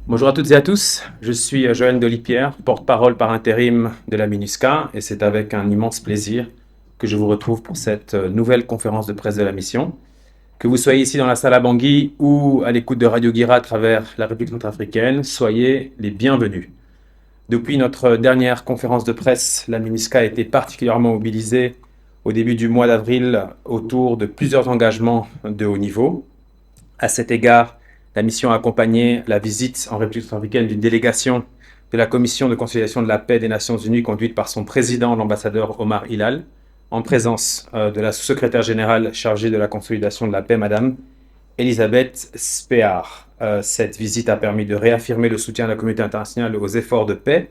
Bonjour à toutes et à tous, je suis Joël Dolipierre, porte-parole par intérim de la MINUSCA et c'est avec un immense plaisir que je vous retrouve pour cette nouvelle conférence de presse de la mission. Que vous soyez ici dans la salle à Bangui ou à l'écoute de Radio Guira à travers la République centrafricaine, soyez les bienvenus. Depuis notre dernière conférence de presse, la MINUSCA a été particulièrement mobilisée au début du mois d'avril autour de plusieurs engagements de haut niveau. À cet égard, la mission a accompagné la visite en République centrafricaine d'une délégation de la Commission de conciliation de la paix des Nations Unies conduite par son président, l'ambassadeur Omar Hilal, en présence de la sous-secrétaire générale chargée de la consolidation de la paix, Madame Elisabeth Spear. Cette visite a permis de réaffirmer le soutien de la communauté internationale aux efforts de paix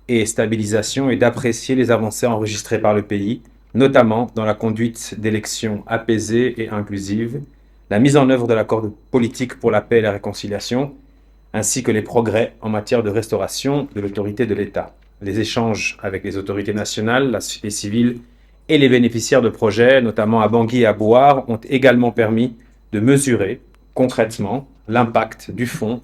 et stabilisation et d'apprécier les avancées enregistrées par le pays, notamment dans la conduite d'élections apaisées et inclusives, la mise en œuvre de l'accord politique pour la paix et la réconciliation, ainsi que les progrès en matière de restauration de l'autorité de l'État. Les échanges avec les autorités nationales, la société civile et les bénéficiaires de projets, notamment à Bangui et à Bouar, ont également permis de mesurer concrètement l'impact du fonds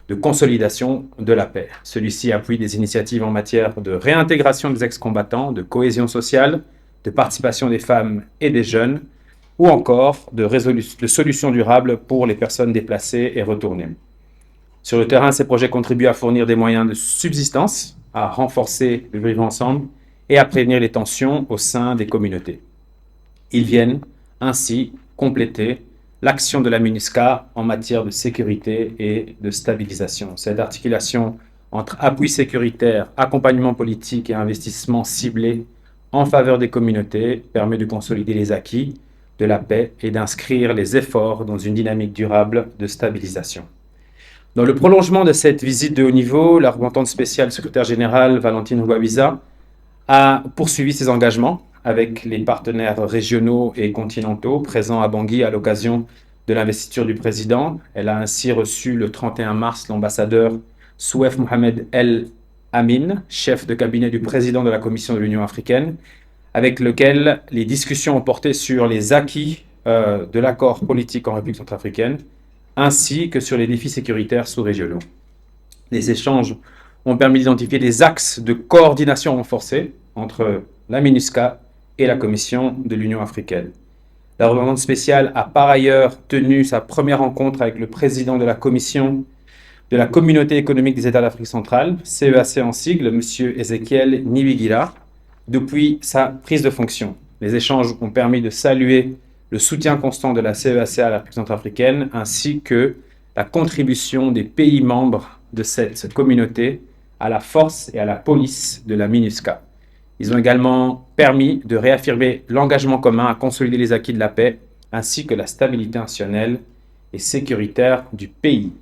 de consolidation de la paix. Celui-ci appuie des initiatives en matière de réintégration des ex-combattants, de cohésion sociale, de participation des femmes et des jeunes, ou encore de solutions durables pour les personnes déplacées et retournées. Sur le terrain, ces projets contribuent à fournir des moyens de subsistance, à renforcer le vivre ensemble et à prévenir les tensions au sein des communautés. Ils viennent ainsi compléter l'action de la MINUSCA en matière de sécurité et de stabilisation. Cette articulation entre appui sécuritaire, accompagnement politique et investissement ciblé en faveur des communautés permet de consolider les acquis de la paix et d'inscrire les efforts dans une dynamique durable de stabilisation. Dans le prolongement de cette visite de haut niveau, la représentante spéciale secrétaire générale Valentine Rugwabiza a poursuivi ses engagements avec les partenaires régionaux et continentaux présents à Bangui à l'occasion de l'investiture du président. Elle a ainsi reçu le 31 mars l'ambassadeur Souef Mohamed El Amin, chef de cabinet du président de la Commission de l'Union africaine, avec lequel les discussions ont porté sur les acquis de l'accord politique en République centrafricaine, ainsi que sur les défis sécuritaires sous-régionaux. Les échanges ont permis d'identifier des axes de coordination renforcée entre la MINUSCA et la Commission de l'Union africaine. La représentante spéciale a par ailleurs tenu sa première rencontre avec le président de la Commission de la Communauté économique des États d'Afrique centrale, CEAC en sigle, M. Ezekiel Nibigira, depuis sa prise de fonction. Les échanges ont permis de saluer le soutien constant de la CEAC à la République centrafricaine, ainsi que la contribution des pays membres de cette communauté à la force et à la police de la MINUSCA. Ils ont également permis de réaffirmer l'engagement commun à consolider les acquis de la paix, ainsi que la stabilité nationale et sécuritaire du pays.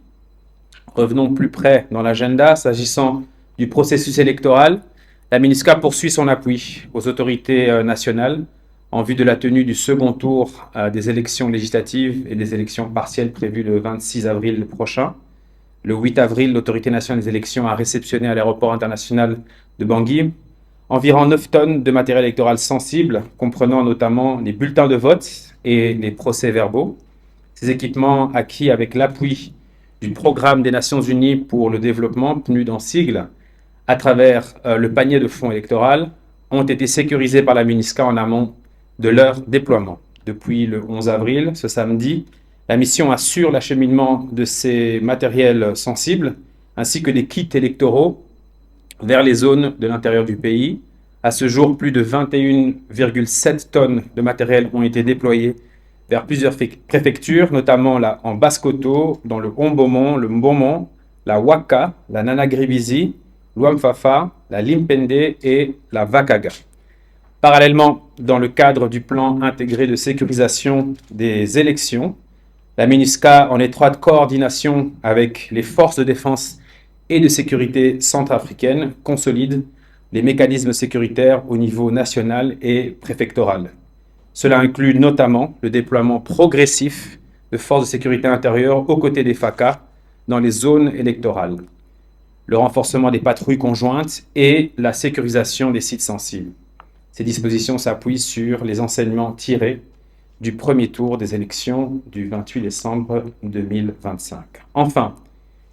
Revenons plus près dans l'agenda, s'agissant du processus électoral. La MINUSCA poursuit son appui aux autorités nationales en vue de la tenue du second tour des élections législatives et des élections partielles prévues le 26 avril prochain. Le 8 avril, l'Autorité nationale des élections a réceptionné à l'aéroport international de Bangui environ 9 tonnes de matériel électoral sensible, comprenant notamment les bulletins de vote et les procès-verbaux. Ces équipements acquis avec l'appui du Programme des Nations Unies pour le développement, PNUD en sigle, à travers le panier de fonds électoral, ont été sécurisés par la MINUSCA en amont de leur déploiement. Depuis le 11 avril, ce samedi, la mission assure l'acheminement de ces matériels sensibles, ainsi que des kits électoraux vers les zones de l'intérieur du pays. À ce jour, plus de 21,7 tonnes de matériel ont été déployées vers plusieurs préfectures, notamment là, en Basse-Koto, dans le Hombomont, le Mbomont, la Ouaka, la Nanagribisi, l'Ouamfafa, la Limpende et la Vakaga. Parallèlement, dans le cadre du plan intégré de sécurisation des élections, la MINUSCA, en étroite coordination avec les forces de défense et de sécurité centrafricaines, consolide les mécanismes sécuritaires au niveau national et préfectoral. Cela inclut notamment le déploiement progressif de forces de sécurité intérieure aux côtés des FACA dans les zones électorales, le renforcement des patrouilles conjointes et la sécurisation des sites sensibles. Ces dispositions s'appuient sur les enseignements tirés du premier tour des élections du 28 décembre 2025. Enfin,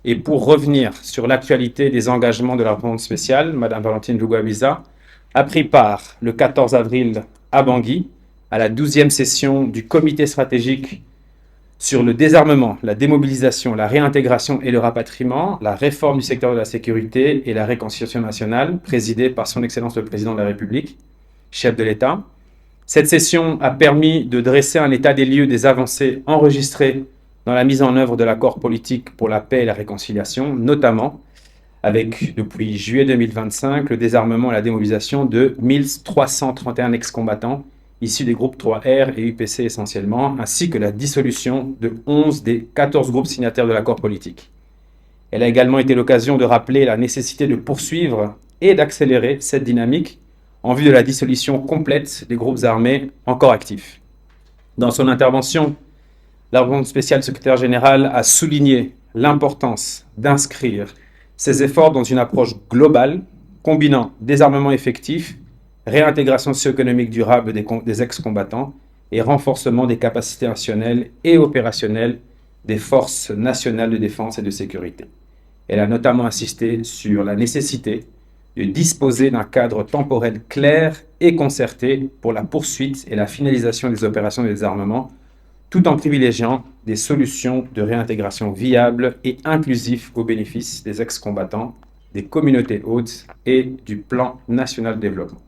Et pour revenir sur l'actualité des engagements de la rencontre spéciale, Mme Valentine Luguabiza a pris part le 14 avril à Bangui à la 12e session du comité stratégique sur le désarmement, la démobilisation, la réintégration et le rapatriement, la réforme du secteur de la sécurité et la réconciliation nationale, présidée par son Excellence le Président de la République, chef de l'État. Cette session a permis de dresser un état des lieux des avancées enregistrées dans la mise en œuvre de l'accord politique pour la paix et la réconciliation, notamment avec, depuis juillet 2025, le désarmement et la démobilisation de 1331 ex-combattants issus des groupes 3R et UPC essentiellement, ainsi que la dissolution de 11 des 14 groupes signataires de l'accord politique. Elle a également été l'occasion de rappeler la nécessité de poursuivre et d'accélérer cette dynamique en vue de la dissolution complète des groupes armés encore actifs. Dans son intervention, la rencontre spéciale secrétaire générale a souligné l'importance d'inscrire ces efforts dans une approche globale, combinant désarmement effectif, réintégration socio-économique durable des ex-combattants et renforcement des capacités institutionnelles et opérationnelles des forces nationales de défense et de sécurité. Elle a notamment insisté sur la nécessité de disposer d'un cadre temporel clair et concerté pour la poursuite et la finalisation des opérations de désarmement, tout en privilégiant des solutions de réintégration viables et inclusives au bénéfice des ex-combattants, des communautés hôtes et du plan national de développement.